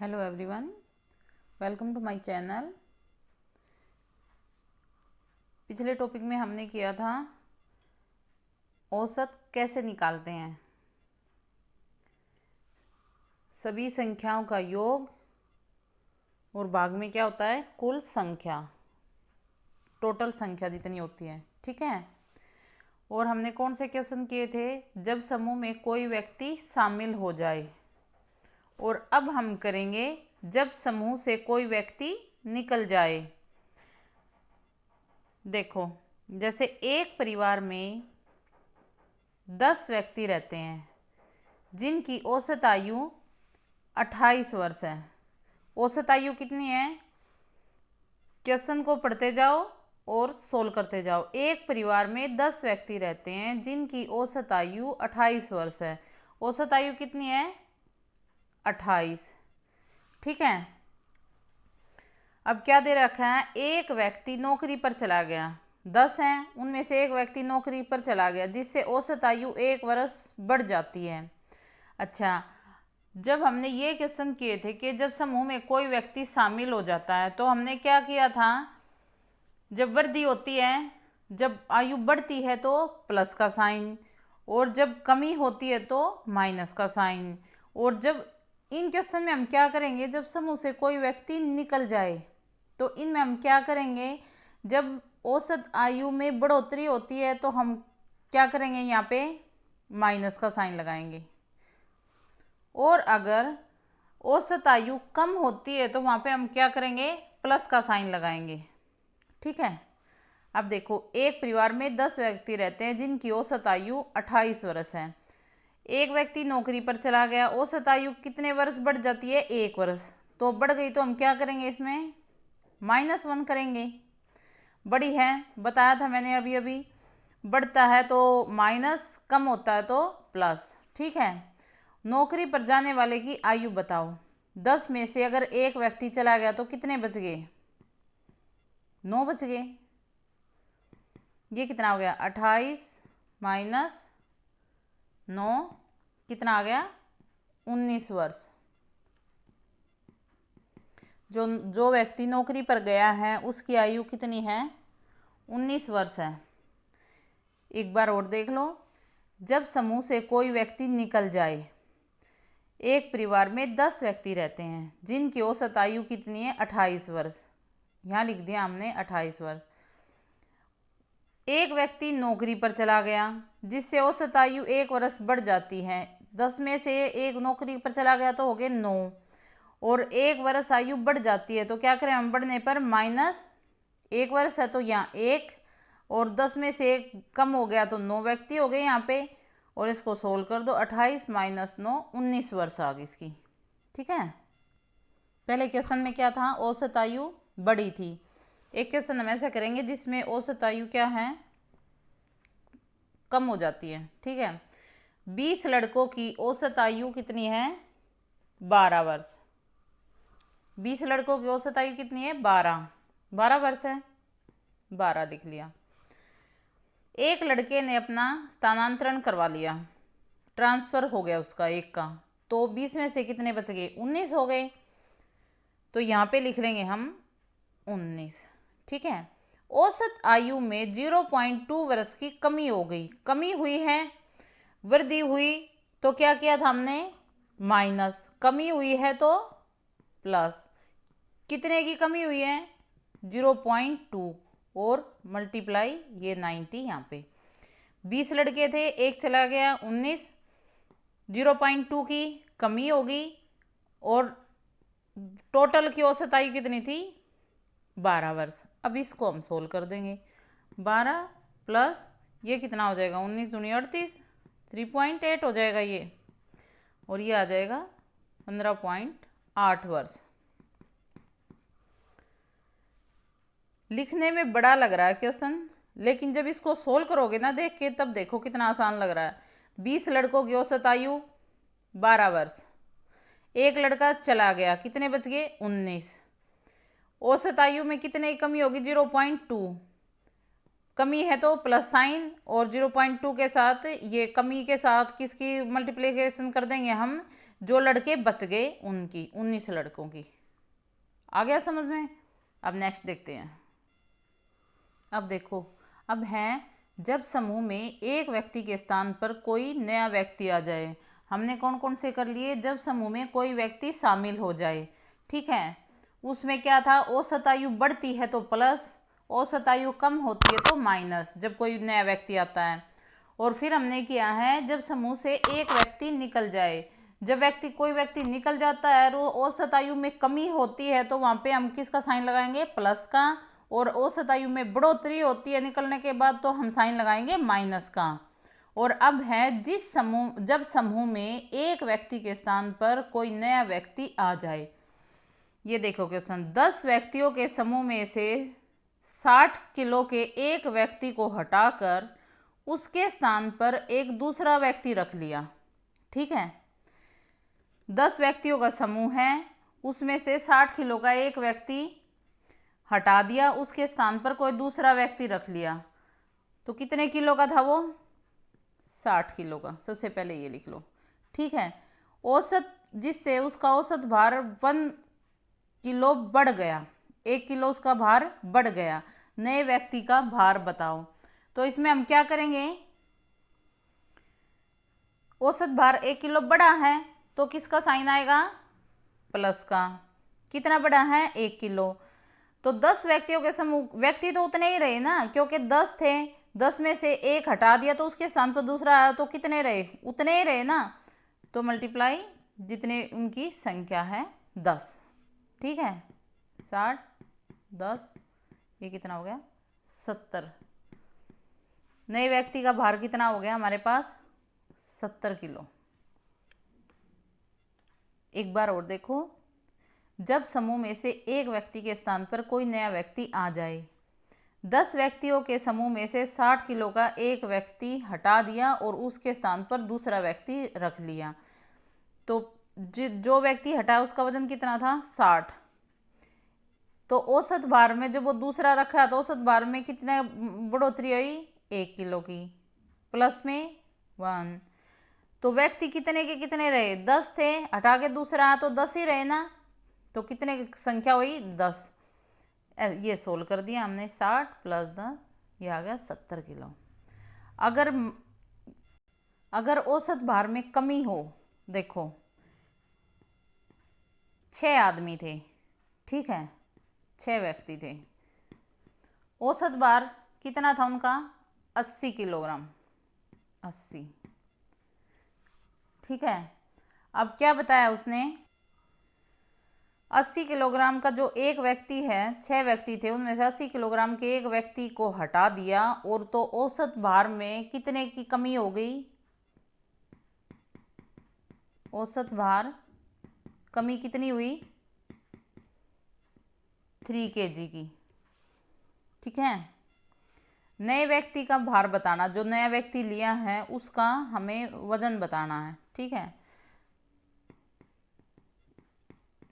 Hello everyone, welcome to my channel. पिछले topic में हमने किया था औसत कैसे निकालते हैं। सभी संख्याओं का योग और भाग में क्या होता है, कुल संख्या, टोटल संख्या जितनी होती है। ठीक है। और हमने कौन से क्वेश्चन किए थे, जब समूह में कोई व्यक्ति शामिल हो जाए। और अब हम करेंगे जब समूह से कोई व्यक्ति निकल जाए। देखो, जैसे एक परिवार में 10 व्यक्ति रहते हैं जिनकी औसत आयु 28 वर्ष है। औसत आयु कितनी है, क्वेश्चन को पढ़ते जाओ और सोल्व करते जाओ। एक परिवार में 10 व्यक्ति रहते हैं जिनकी औसत आयु 28 वर्ष है। औसत आयु कितनी है, 28। ठीक है। अब क्या दे रखा है, एक व्यक्ति नौकरी पर चला गया। 10 हैं, उनमें से एक व्यक्ति नौकरी पर चला गया जिससे औसत आयु 1 वर्ष बढ़ जाती है। अच्छा, जब हमने ये क्वेश्चन किए थे कि जब समूह में कोई व्यक्ति शामिल हो जाता है तो हमने क्या किया था, जब वृद्धि होती है, जब आयु बढ़ती है तो प्लस का साइन, और जब कमी होती है तो माइनस का साइन। और जब इन क्वेश्चन में हम क्या करेंगे, जब समूह से कोई व्यक्ति निकल जाए तो इनमें हम क्या करेंगे, जब औसत आयु में बढ़ोतरी होती है तो हम क्या करेंगे, यहाँ पे माइनस का साइन लगाएंगे। और अगर औसत आयु कम होती है तो वहाँ पे हम क्या करेंगे, प्लस का साइन लगाएंगे। ठीक है। अब देखो, एक परिवार में 10 व्यक्ति रहते हैं जिनकी औसत आयु 28 वर्ष है। एक व्यक्ति नौकरी पर चला गया, औसत आयु कितने वर्ष बढ़ जाती है, 1 वर्ष। तो बढ़ गई तो हम क्या करेंगे, इसमें -1 करेंगे। बड़ी है, बताया था मैंने अभी अभी, बढ़ता है तो माइनस, कम होता है तो प्लस। ठीक है। नौकरी पर जाने वाले की आयु बताओ। 10 में से अगर एक व्यक्ति चला गया तो कितने बच गए, 9 बच गए। ये कितना हो गया, 28 माइनस 9, कितना आ गया, 19 वर्ष। जो व्यक्ति नौकरी पर गया है उसकी आयु कितनी है, 19 वर्ष है। एक बार और देख लो, जब समूह से कोई व्यक्ति निकल जाए। एक परिवार में 10 व्यक्ति रहते हैं जिनकी औसत आयु कितनी है, 28 वर्ष। यहाँ लिख दिया हमने 28 वर्ष। एक व्यक्ति नौकरी पर चला गया जिससे औसत आयु 1 वर्ष बढ़ जाती है। 10 में से एक नौकरी पर चला गया तो हो गए 9, और 1 वर्ष आयु बढ़ जाती है तो क्या करें हम, बढ़ने पर -1 वर्ष है तो यहाँ 1, और 10 में से एक कम हो गया तो 9 व्यक्ति हो गए यहाँ पे। और इसको सोल्व कर दो, 28 माइनस 9, 19 वर्ष आ गई इसकी। ठीक है। पहले क्वेश्चन में क्या था, औसत आयु बड़ी थी। एक क्वेश्चन हम ऐसा करेंगे जिसमें औसत आयु क्या है, कम हो जाती है। ठीक है। 20 लड़कों की औसत आयु कितनी है, 12 वर्ष। 20 लड़कों की औसत आयु कितनी है, 12 वर्ष है, 12 लिख लिया। एक लड़के ने अपना स्थानांतरण करवा लिया, ट्रांसफर हो गया उसका एक का, तो 20 में से कितने बच गए, 19 हो गए। तो यहाँ पे लिख लेंगे हम 19। ठीक है। औसत आयु में 0.2 वर्ष की कमी हो गई, कमी हुई है, वृद्धि हुई तो क्या किया था हमने, माइनस, कमी हुई है तो प्लस। कितने की कमी हुई है, 0.2, और मल्टीप्लाई ये 90। यहाँ पे 20 लड़के थे, एक चला गया, 19, 0.2 की कमी होगी, और टोटल की औसत आयु कितनी थी, 12 वर्ष। अब इसको हम सोल्व कर देंगे, 12 प्लस ये कितना हो जाएगा, 19 दूनी 38, 3.8 हो जाएगा ये, और ये आ जाएगा 15.8 वर्ष। लिखने में बड़ा लग रहा है क्वेश्चन, लेकिन जब इसको सोल्व करोगे ना देख के, तब देखो कितना आसान लग रहा है। 20 लड़कों की औसत आयु 12 वर्ष, एक लड़का चला गया, कितने बच गए, 19। औसत आयु में कितने की कमी होगी, 0.2, कमी है तो प्लस साइन, और 0.2 के साथ, ये कमी के साथ किसकी मल्टीप्लिकेशन कर देंगे हम, जो लड़के बच गए उनकी, 19 लड़कों की। आ गया समझ में? अब नेक्स्ट देखते हैं। अब देखो, अब है जब समूह में एक व्यक्ति के स्थान पर कोई नया व्यक्ति आ जाए। हमने कौन कौन से कर लिए? जब समूह में कोई व्यक्ति शामिल हो जाए, ठीक है। उसमें क्या था? औसत आयु बढ़ती है तो प्लस, औसत आयु कम होती है तो माइनस, जब कोई नया व्यक्ति आता है। और फिर हमने किया है जब समूह से एक व्यक्ति निकल जाए। जब कोई व्यक्ति निकल जाता है और औसत आयु में कमी होती है तो वहां पे हम किसका साइन लगाएंगे? प्लस का। और औसत आयु में बढ़ोतरी होती है निकलने के बाद तो हम साइन लगाएंगे माइनस का। और अब है जब समूह में एक व्यक्ति के स्थान पर कोई नया व्यक्ति आ जाए। ये देखो क्वेश्चन, 10 व्यक्तियों के समूह में से 60 किलो के एक व्यक्ति को हटाकर उसके स्थान पर एक दूसरा व्यक्ति रख लिया, ठीक है। 10 व्यक्तियों का समूह है, उसमें से 60 किलो का एक व्यक्ति हटा दिया, उसके स्थान पर कोई दूसरा व्यक्ति रख लिया। तो कितने किलो का था वो? 60 किलो का। सबसे पहले ये लिख लो, ठीक है। औसत, जिससे उसका औसत भार 1 किलो बढ़ गया, 1 किलो उसका भार बढ़ गया। नए व्यक्ति का भार बताओ। तो इसमें हम क्या करेंगे? औसत भार 1 किलो बढ़ा है तो किसका साइन आएगा? प्लस का। कितना बढ़ा है? 1 किलो। तो 10 व्यक्तियों के समूह, व्यक्ति तो उतने ही रहे ना, क्योंकि 10 थे, 10 में से एक हटा दिया तो उसके स्थान पर दूसरा आया तो कितने रहे? उतने ही रहे ना। तो मल्टीप्लाई जितने उनकी संख्या है 10, ठीक है। 60 10, ये कितना हो गया? 70। नए व्यक्ति का भार कितना हो गया हमारे पास? 70 किलो। एक बार और देखो, जब समूह में से एक व्यक्ति के स्थान पर कोई नया व्यक्ति आ जाए। 10 व्यक्तियों के समूह में से 60 किलो का एक व्यक्ति हटा दिया और उसके स्थान पर दूसरा व्यक्ति रख लिया। तो जो व्यक्ति हटा उसका वजन कितना था? 60। तो औसत भार में जब वो दूसरा रखा तो औसत भार में कितने बढ़ोतरी हुई? 1 किलो की, प्लस में 1। तो व्यक्ति कितने के कितने रहे? 10 थे, हटा के दूसरा तो 10 ही रहे ना। तो कितने की संख्या हुई? 10। ये सोल्व कर दिया हमने, 60 + 10, ये आ गया 70 किलो। अगर औसत भार में कमी हो, देखो 6 आदमी थे, ठीक है, 6 व्यक्ति थे, औसत भार कितना था उनका? 80 किलोग्राम, 80, ठीक है। अब क्या बताया उसने? 80 किलोग्राम का जो एक व्यक्ति है, 6 व्यक्ति थे उनमें से 80 किलोग्राम के एक व्यक्ति को हटा दिया और तो औसत भार में कितने की कमी हो गई? औसत भार कमी कितनी हुई? 3 kg की, ठीक है। नए व्यक्ति का भार बताना, जो नया व्यक्ति लिया है उसका हमें वजन बताना है, ठीक है।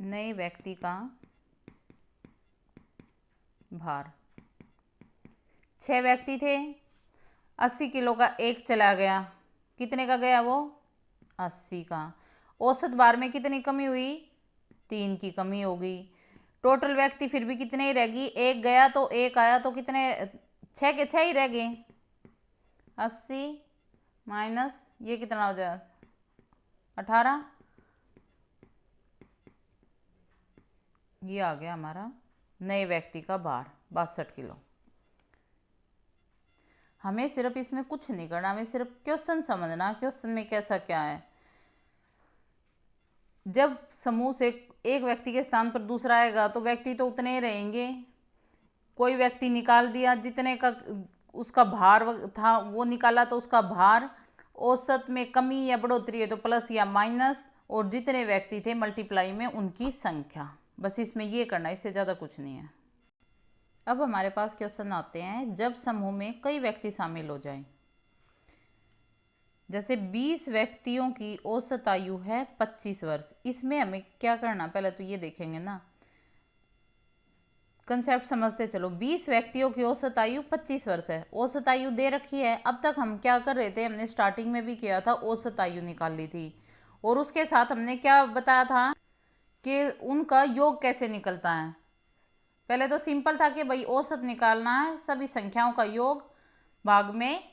नए व्यक्ति का भार, 6 व्यक्ति थे, 80 किलो का एक चला गया, कितने का गया वो? 80 का। औसत भार में कितनी कमी हुई? 3 की कमी होगी। टोटल व्यक्ति फिर भी कितने ही रहेगी? एक गया तो एक आया तो कितने? 6 के 6 ही रह गए। 80 माइनस ये कितना हो जाए? 18। ये आ गया हमारा नए व्यक्ति का भार 62 किलो। हमें सिर्फ इसमें कुछ नहीं करना, हमें सिर्फ क्वेश्चन समझना, क्वेश्चन में कैसा क्या है। जब समूह से एक व्यक्ति के स्थान पर दूसरा आएगा तो व्यक्ति तो उतने ही रहेंगे। कोई व्यक्ति निकाल दिया, जितने का उसका भार था वो निकाला तो उसका भार, औसत में कमी या बढ़ोतरी है तो प्लस या माइनस, और जितने व्यक्ति थे मल्टीप्लाई में उनकी संख्या। बस इसमें ये करना, इससे ज़्यादा कुछ नहीं है। अब हमारे पास क्वेश्चन आते हैं जब समूह में कई व्यक्ति शामिल हो जाएं। जैसे 20 व्यक्तियों की औसत आयु है 25 वर्ष। इसमें हमें क्या करना, पहले तो ये देखेंगे ना, कंसेप्ट समझते चलो। 20 व्यक्तियों की औसत आयु 25 वर्ष है, औसत आयु दे रखी है। अब तक हम क्या कर रहे थे? हमने स्टार्टिंग में भी किया था, औसत आयु निकाल ली थी। और उसके साथ हमने क्या बताया था कि उनका योग कैसे निकलता है। पहले तो सिंपल था कि भाई औसत निकालना है, सभी संख्याओं का योग भाग में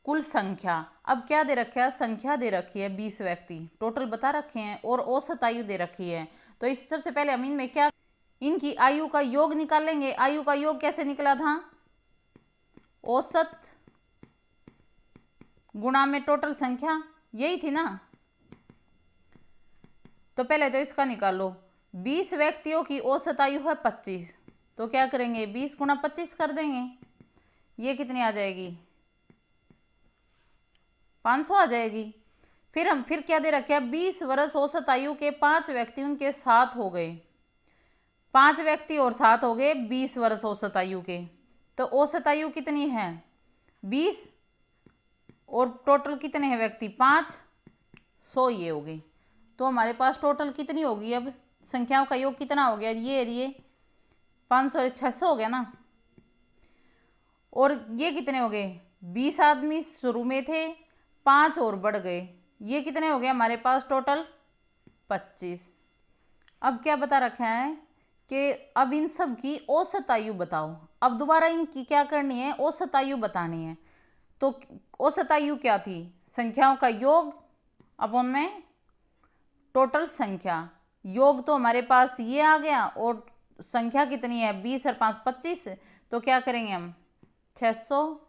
कुल संख्या। अब क्या दे रखा है, संख्या दे रखी है 20 व्यक्ति टोटल बता रखे हैं और औसत आयु दे रखी है। तो इस सबसे पहले हम इनमें क्या, इनकी आयु का योग निकालेंगे। आयु का योग कैसे निकला था, औसत गुणा में टोटल संख्या, यही थी ना। तो पहले तो इसका निकालो, 20 व्यक्तियों की औसत आयु है 25, तो क्या करेंगे 20 गुणा 25 कर देंगे, ये कितनी आ जाएगी 500 आ जाएगी। फिर क्या दे रखे 20 वर्ष औसत आयु के 5 व्यक्ति उनके साथ हो गए, 5 व्यक्ति और साथ हो गए 20 वर्ष औसत आयु के। तो औसत आयु कितनी है 20 और टोटल कितने हैं व्यक्ति 500, ये हो गई। तो हमारे पास टोटल कितनी होगी, अब संख्याओं का योग कितना हो गया, ये 500 और 600 हो गया ना। और ये कितने हो गए 20 आदमी शुरू में थे, 5 और बढ़ गए, ये कितने हो गए हमारे पास टोटल 25। अब क्या बता रखा है कि अब इन सब की औसत आयु बताओ। अब दोबारा इनकी क्या करनी है, औसत आयु बतानी है। तो औसत आयु क्या थी, संख्याओं का योग अपॉन में टोटल संख्या। योग तो हमारे पास ये आ गया और संख्या कितनी है 20 और 5 25। तो क्या करेंगे हम 600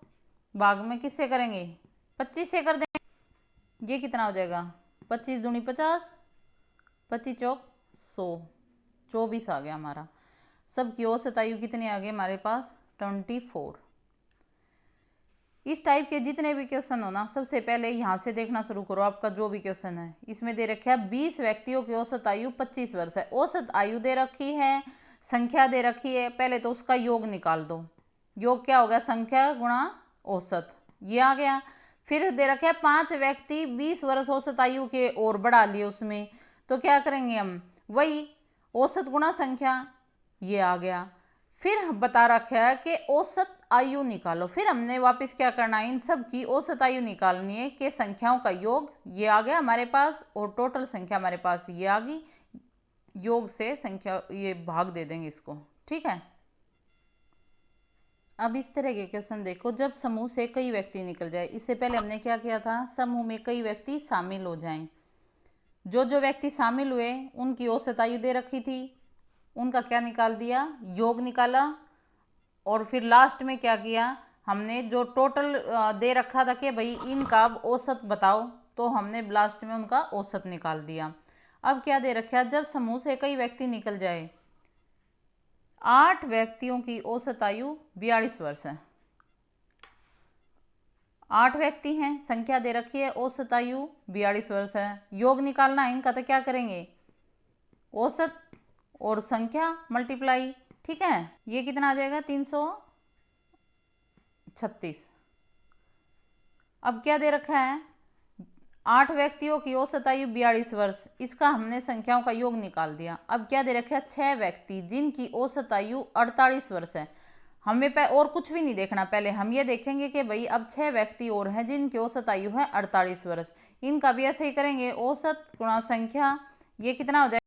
भाग में किससे करेंगे 25 से कर देंगे, ये कितना हो जाएगा 25 दूनी 50, 25 चौक 100, 24 आ गया हमारा। सबकी औसत आयु कितनी आ गई हमारे पास 24। इस टाइप के जितने भी क्वेश्चन हो ना, सबसे पहले यहाँ से देखना शुरू करो। आपका जो भी क्वेश्चन है इसमें दे रखा है 20 व्यक्तियों की औसत आयु 25 वर्ष है, औसत आयु दे रखी है, संख्या दे रखी है, पहले तो उसका योग निकाल दो। योग क्या होगा संख्या गुणा औसत, ये आ गया। फिर दे रखा है 5 व्यक्ति 20 वर्ष औसत आयु के और बढ़ा लिए उसमें, तो क्या करेंगे हम वही औसत गुणा संख्या, ये आ गया। फिर बता रखा है कि औसत आयु निकालो। फिर हमने वापस क्या करना है, इन सब की औसत आयु निकालनी है कि संख्याओं का योग ये आ गया हमारे पास और टोटल संख्या हमारे पास ये आ गई। योग से संख्या ये भाग दे देंगे इसको, ठीक है। अब इस तरह के क्वेश्चन देखो, जब समूह से कई व्यक्ति निकल जाए। इससे पहले हमने क्या किया था, समूह में कई व्यक्ति शामिल हो जाएं। जो जो व्यक्ति शामिल हुए उनकी औसत आयु दे रखी थी, उनका क्या निकाल दिया योग निकाला। और फिर लास्ट में क्या किया हमने, जो टोटल दे रखा था कि भाई इनका औसत बताओ, तो हमने लास्ट में उनका औसत निकाल दिया। अब क्या दे रखा है, जब समूह से कई व्यक्ति निकल जाए, 8 व्यक्तियों की औसत आयु 42 वर्ष है। 8 व्यक्ति हैं, संख्या दे रखी है, औसत आयु 42 वर्ष है। योग निकालना है इनका, तो क्या करेंगे औसत और संख्या मल्टीप्लाई, ठीक है। ये कितना आ जाएगा 336। अब क्या दे रखा है 8 व्यक्तियों की औसत आयु 42 वर्ष, इसका हमने संख्याओं का योग निकाल दिया। अब क्या दे रखा है 6 व्यक्ति जिनकी औसत आयु 48 वर्ष है। हमें और कुछ भी नहीं देखना, पहले हम ये देखेंगे कि भाई अब 6 व्यक्ति और हैं जिनकी औसत आयु है 48 वर्ष, इनका भी ऐसे ही करेंगे औसत गुणा संख्या, ये कितना हो जाएगा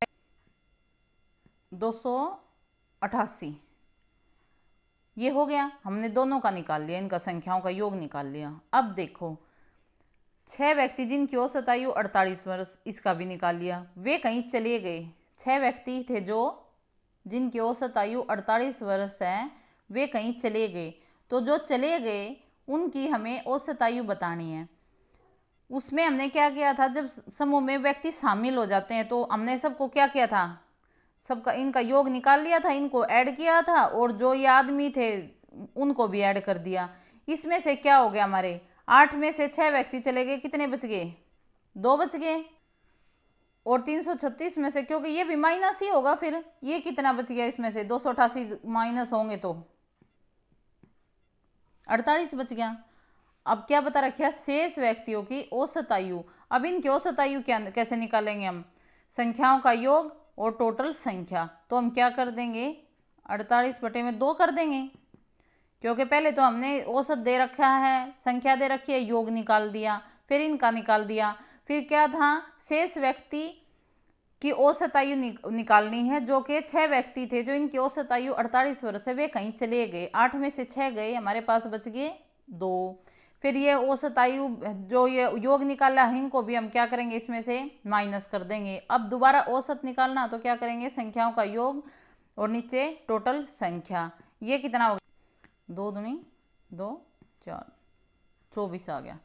288। ये हो गया, हमने दोनों का निकाल लिया, इनका संख्याओं का योग निकाल लिया। अब देखो 6 व्यक्ति जिनकी औसत आयु 48 वर्ष, इसका भी निकाल लिया। वे कहीं चले गए, 6 व्यक्ति थे जो जिनकी औसत आयु 48 वर्ष है, वे कहीं चले गए। तो जो चले गए उनकी हमें औसत आयु बतानी है। उसमें हमने क्या किया था, जब समूह में व्यक्ति शामिल हो जाते हैं तो हमने सबको क्या किया था, सबका इनका योग निकाल लिया था, इनको ऐड किया था और जो ये आदमी थे उनको भी ऐड कर दिया। इसमें से क्या हो गया हमारे 8 में से 6 व्यक्ति चले गए, कितने बच गए 2 बच गए। और 336 में से, क्योंकि ये भी माइनस ही होगा, फिर ये कितना बच गया इसमें से 288 माइनस होंगे तो 48 बच गया। अब क्या बता रखा शेष व्यक्तियों की औसत आयु। अब इनकी औसत आयु क्या कैसे निकालेंगे हम, संख्याओं का योग और टोटल संख्या। तो हम क्या कर देंगे 48/2 कर देंगे, क्योंकि पहले तो हमने औसत दे रखा है, संख्या दे रखी है, योग निकाल दिया, फिर इनका निकाल दिया। फिर क्या था, शेष व्यक्ति की औसत आयु निकालनी है, जो कि 6 व्यक्ति थे जो इनकी औसत आयु 48 वर्ष है, वे कहीं चले गए, 8 में से 6 गए, हमारे पास बच गए 2। फिर ये औसत आयु जो ये योग निकाला है, इनको भी हम क्या करेंगे, इसमें से माइनस कर देंगे। अब दोबारा औसत निकालना तो क्या करेंगे, संख्याओं का योग और नीचे टोटल संख्या। ये कितना हो गया, 2 दूनी 2 4 24 आ गया।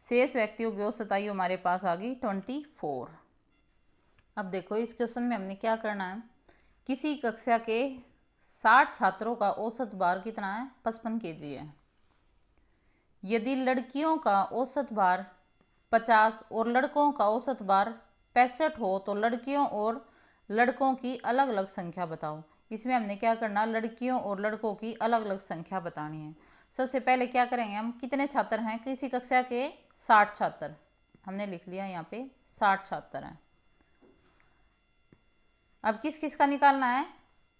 शेष व्यक्तियों की औसत आयु हमारे पास आ गई 24। अब देखो इस क्वेश्चन में हमने क्या करना है, किसी कक्षा के 60 छात्रों का औसत भार कितना है, 55 kg है। यदि लड़कियों का औसत भार 50 और लड़कों का औसत भार 65 हो तो लड़कियों और लड़कों की अलग अलग संख्या बताओ। इसमें हमने क्या करना, लड़कियों और लड़कों की अलग अलग संख्या बतानी है। सबसे पहले क्या करेंगे हम, कितने छात्र हैं, किसी कक्षा के 60 छात्र, हमने लिख लिया यहाँ पे 60 छात्र हैं। अब किस किस का निकालना है,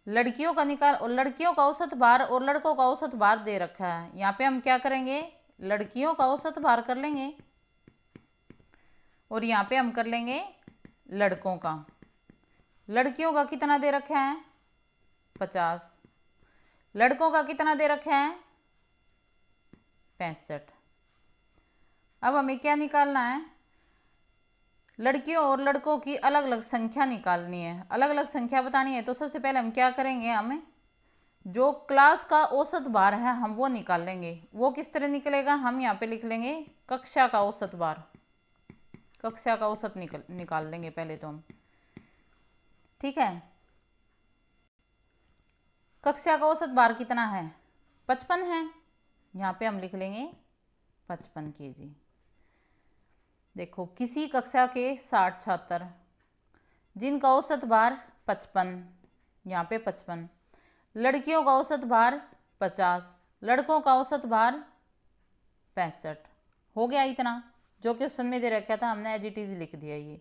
लड़कियों का निकाल, और लड़कियों का औसत भार और लड़कों का औसत भार दे रखा है। यहाँ पे हम क्या करेंगे, लड़कियों का औसत भार कर लेंगे और यहाँ पे हम कर लेंगे लड़कों का। लड़कियों का कितना दे रखा है, 50, लड़कों का कितना दे रखा है, 65। अब हमें क्या निकालना है, लड़कियों और लड़कों की अलग अलग संख्या निकालनी है, अलग अलग संख्या बतानी है। तो सबसे पहले हम क्या करेंगे, हमें जो क्लास का औसत भार है हम वो निकाल लेंगे। वो किस तरह निकलेगा, हम यहाँ पे लिख लेंगे कक्षा का औसत भार, कक्षा का औसत निकाल लेंगे पहले तो हम, ठीक है। कक्षा का औसत भार कितना है, 55 है, यहाँ पे हम लिख लेंगे 55 kg। देखो किसी कक्षा के 60 छात्र जिनका औसत भार 55, यहाँ पे 55, लड़कियों का औसत भार 50, लड़कों का औसत भार 65, हो गया इतना जो क्वेश्चन में दे रखा था, हमने एज इट इज लिख दिया ये।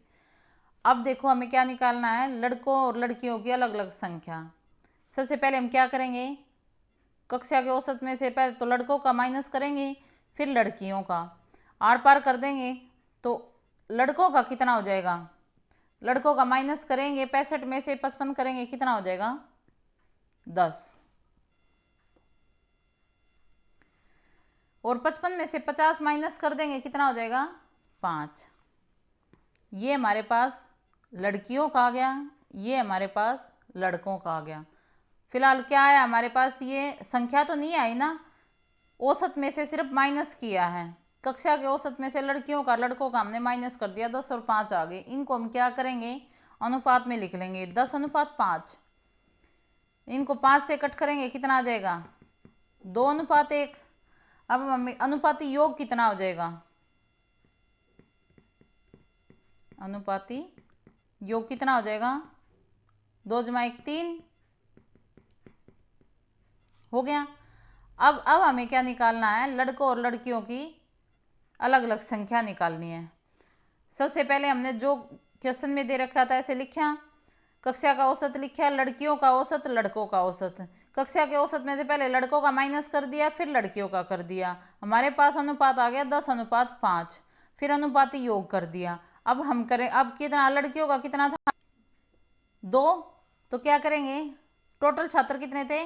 अब देखो हमें क्या निकालना है, लड़कों और लड़कियों की अलग अलग संख्या। सबसे पहले हम क्या करेंगे, कक्षा के औसत में से पहले तो लड़कों का माइनस करेंगे, फिर लड़कियों का, आर पार कर देंगे तो लड़कों का कितना हो जाएगा, लड़कों का माइनस करेंगे, 65 में से 55 करेंगे, कितना हो जाएगा 10, और 55 में से 50 माइनस कर देंगे, कितना हो जाएगा 5। ये हमारे पास लड़कियों का आ गया, ये हमारे पास लड़कों का आ गया। फिलहाल क्या आया हमारे पास, ये संख्या तो नहीं आई ना, औसत में से सिर्फ माइनस किया है। कक्षा के औसत में से लड़कियों का लड़कों का हमने माइनस कर दिया, 10 और 5 आ गए। इनको हम क्या करेंगे, अनुपात में लिख लेंगे, 10:5। इनको 5 से कट करेंगे, कितना आ जाएगा 2:1। अब हम अनुपाती योग कितना हो जाएगा, अनुपाती योग कितना हो जाएगा, 2 × 1 3, हो गया। अब हमें क्या निकालना है, लड़कों और लड़कियों की अलग अलग संख्या निकालनी है। सबसे पहले हमने जो क्वेश्चन में दे रखा था ऐसे लिखा, कक्षा का औसत लिखा, लड़कियों का औसत, लड़कों का औसत। कक्षा के औसत में से पहले लड़कों का माइनस कर दिया, फिर लड़कियों का कर दिया, हमारे पास अनुपात आ गया 10:5, फिर अनुपाती योग कर दिया। अब हम करें, अब कितना, लड़कियों का कितना था 2, तो क्या करेंगे, टोटल छात्र कितने थे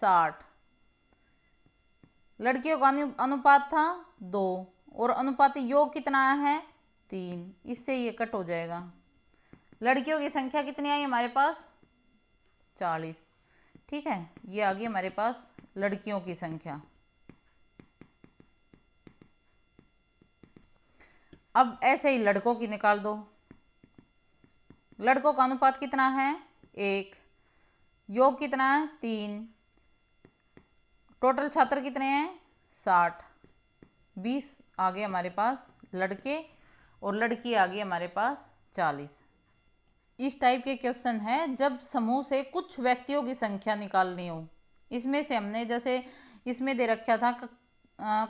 60, लड़कियों का अनुपात था 2 और अनुपाती योग कितना है 3, इससे ये कट हो जाएगा। लड़कियों की संख्या कितनी आई हमारे पास 40, ठीक है, ये आ गई हमारे पास लड़कियों की संख्या। अब ऐसे ही लड़कों की निकाल दो। लड़कों का अनुपात कितना है 1, योग कितना है 3, टोटल छात्र कितने हैं 60, 20 आ गए हमारे पास लड़के और लड़की आ गई हमारे पास 40। इस टाइप के क्वेश्चन है जब समूह से कुछ व्यक्तियों की संख्या निकालनी हो। इसमें से हमने जैसे इसमें दे रखा था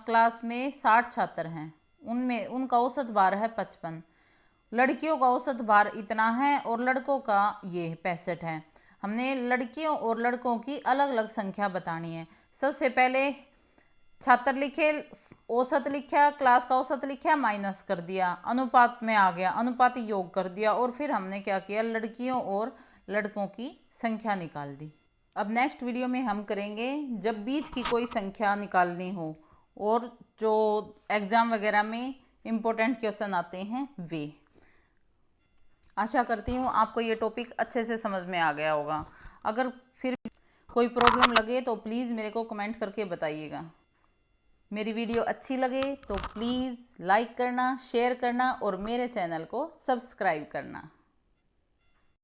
क्लास में 60 छात्र हैं, उनमें उनका औसत भार है 55, लड़कियों का औसत भार इतना है और लड़कों का ये 65 है। हमने लड़कियों और लड़कों की अलग अलग संख्या बतानी है। सबसे पहले छात्र लिखे औसत लिखा, क्लास का औसत लिखा, माइनस कर दिया, अनुपात में आ गया, अनुपाती योग कर दिया, और फिर हमने क्या किया, लड़कियों और लड़कों की संख्या निकाल दी। अब नेक्स्ट वीडियो में हम करेंगे जब बीच की कोई संख्या निकालनी हो और जो एग्ज़ाम वगैरह में इम्पोर्टेंट क्वेश्चन आते हैं वे। आशा करती हूँ आपको ये टॉपिक अच्छे से समझ में आ गया होगा। अगर फिर कोई प्रॉब्लम लगे तो प्लीज़ मेरे को कमेंट करके बताइएगा। मेरी वीडियो अच्छी लगे तो प्लीज़ लाइक करना, शेयर करना और मेरे चैनल को सब्सक्राइब करना।